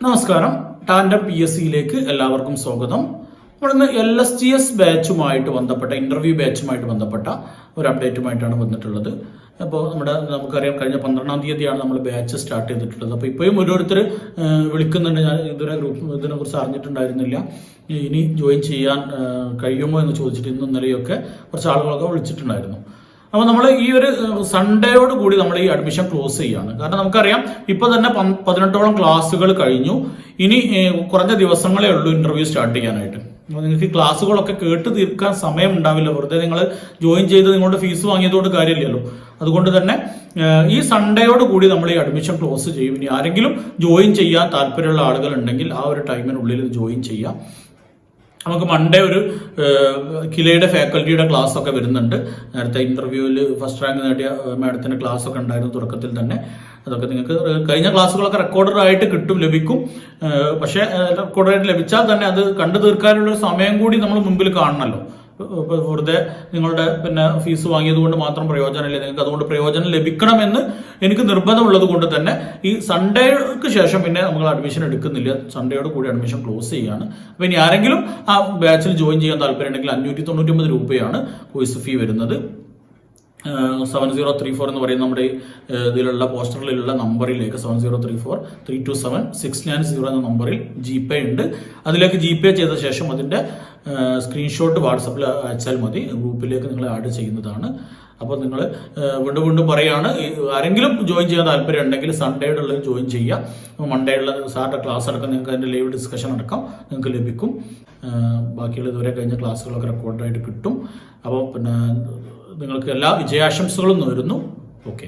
നമസ്കാരം. ടാൻഡം PSCയിലേക്ക് എല്ലാവർക്കും സ്വാഗതം. നമ്മളിന്ന് LSTS ബാച്ചുമായിട്ട് ബന്ധപ്പെട്ട ഇന്റർവ്യൂ ബാച്ചുമായിട്ട് ബന്ധപ്പെട്ട ഒരു അപ്ഡേറ്റുമായിട്ടാണ് വന്നിട്ടുള്ളത്. അപ്പോൾ നമുക്കറിയാം, കഴിഞ്ഞ 12-ാം തീയതിയാണ് നമ്മൾ ബാച്ച് സ്റ്റാർട്ട് ചെയ്തിട്ടുള്ളത്. അപ്പോൾ ഇപ്പോഴും ഓരോരുത്തർ വിളിക്കുന്നുണ്ട്. ഞാൻ ഇതിനെക്കുറിച്ച് അറിഞ്ഞിട്ടുണ്ടായിരുന്നില്ല. ഇനി ജോയിൻ ചെയ്യാൻ കഴിയുമോ എന്ന് ചോദിച്ചിട്ട് ഇന്നും ഇന്നലെയൊക്കെ കുറച്ച് ആളുകളൊക്കെ വിളിച്ചിട്ടുണ്ടായിരുന്നു. അപ്പോൾ നമ്മൾ ഈ ഒരു സൺഡേയോട് കൂടി നമ്മൾ ഈ അഡ്മിഷൻ ക്ലോസ് ചെയ്യാണ്. കാരണം നമുക്കറിയാം, ഇപ്പോൾ തന്നെ 18ഓളം ക്ലാസ്സുകൾ കഴിഞ്ഞു. ഇനി കുറഞ്ഞ ദിവസങ്ങളേ ഉള്ളൂ ഇന്റർവ്യൂ സ്റ്റാർട്ട് ചെയ്യാനായിട്ട്. അപ്പോൾ നിങ്ങൾക്ക് ഈ ക്ലാസ്സുകളൊക്കെ കേട്ട് തീർക്കാൻ സമയം ഉണ്ടാവില്ല. വെറുതെ നിങ്ങൾ ജോയിൻ ചെയ്ത് നിങ്ങളുടെ ഫീസ് വാങ്ങിയതുകൊണ്ട് കാര്യമില്ലല്ലോ. അതുകൊണ്ട് തന്നെ ഈ സൺഡേയോട് കൂടി നമ്മൾ ഈ അഡ്മിഷൻ ക്ലോസ് ചെയ്യും. ഇനി ആരെങ്കിലും ജോയിൻ ചെയ്യാൻ താല്പര്യമുള്ള ആളുകൾ ഉണ്ടെങ്കിൽ ആ ഒരു ടൈമിനുള്ളിൽ ജോയിൻ ചെയ്യാം. നമുക്ക് മൺഡേ ഒരു കിലയുടെ ഫാക്കൽറ്റിയുടെ ക്ലാസ് ഒക്കെ വരുന്നുണ്ട്. നേരത്തെ ഇന്റർവ്യൂവിൽ ഫസ്റ്റ് റാങ്ക് നേടിയ മാഡത്തിന്റെ ക്ലാസ് ഒക്കെ ഉണ്ടായിരുന്നു തുടക്കത്തിൽ തന്നെ. അതൊക്കെ നിങ്ങൾക്ക് കഴിഞ്ഞ ക്ലാസ്സുകളൊക്കെ റെക്കോർഡറായിട്ട് ലഭിക്കും. പക്ഷേ റെക്കോർഡറായിട്ട് ലഭിച്ചാൽ തന്നെ അത് കണ്ടു തീർക്കാനുള്ള സമയം കൂടി നമ്മൾ മുമ്പിൽ കാണണമല്ലോ. വെറുതെ നിങ്ങളുടെ ഫീസ് വാങ്ങിയത് കൊണ്ട് മാത്രം പ്രയോജനമില്ല. നിങ്ങൾക്ക് അതുകൊണ്ട് പ്രയോജനം ലഭിക്കണമെന്ന് എനിക്ക് നിർബന്ധമുള്ളത് കൊണ്ട് തന്നെ ഈ സൺഡേക്ക് ശേഷം പിന്നെ നമ്മൾ അഡ്മിഷൻ എടുക്കുന്നില്ല. സൺഡേയോട് കൂടി അഡ്മിഷൻ ക്ലോസ് ചെയ്യാണ്. അപ്പോൾ ഇനി ആരെങ്കിലും ആ ബാച്ചിൽ ജോയിൻ ചെയ്യാൻ താല്പര്യം ഉണ്ടെങ്കിൽ 599 രൂപയാണ് കോഴ്സ് ഫീ വരുന്നത്. 7034 എന്ന് പറയുന്ന നമ്മുടെ ഇതിലുള്ള പോസ്റ്ററിലുള്ള നമ്പറിലേക്ക് 7034-327-690 എന്ന നമ്പറിൽ GPay ഉണ്ട്. അതിലേക്ക് GPay ചെയ്ത ശേഷം അതിൻ്റെ സ്ക്രീൻഷോട്ട് വാട്സപ്പിൽ അയച്ചാൽ മതി. ഗ്രൂപ്പിലേക്ക് നിങ്ങൾ ആഡ് ചെയ്യുന്നതാണ്. അപ്പോൾ നിങ്ങൾ വീണ്ടും പറയുകയാണ്, ആരെങ്കിലും ജോയിൻ ചെയ്യാൻ താല്പര്യം ഉണ്ടെങ്കിൽ സൺഡേയുടെ ഉള്ളത് ജോയിൻ ചെയ്യുക. മൺഡേ ഉള്ള സാറിൻ്റെ ക്ലാസ് അടക്കം നിങ്ങൾക്ക് അതിൻ്റെ ലൈവ് ഡിസ്കഷൻ അടക്കം നിങ്ങൾക്ക് ലഭിക്കും. ബാക്കിയുള്ള ഇതുവരെ കഴിഞ്ഞ ക്ലാസ്സുകളൊക്കെ റെക്കോർഡായിട്ട് കിട്ടും. അപ്പോൾ നിങ്ങൾക്ക് എല്ലാ വിജയാശംസകളും നേരുന്നു. ഓക്കെ.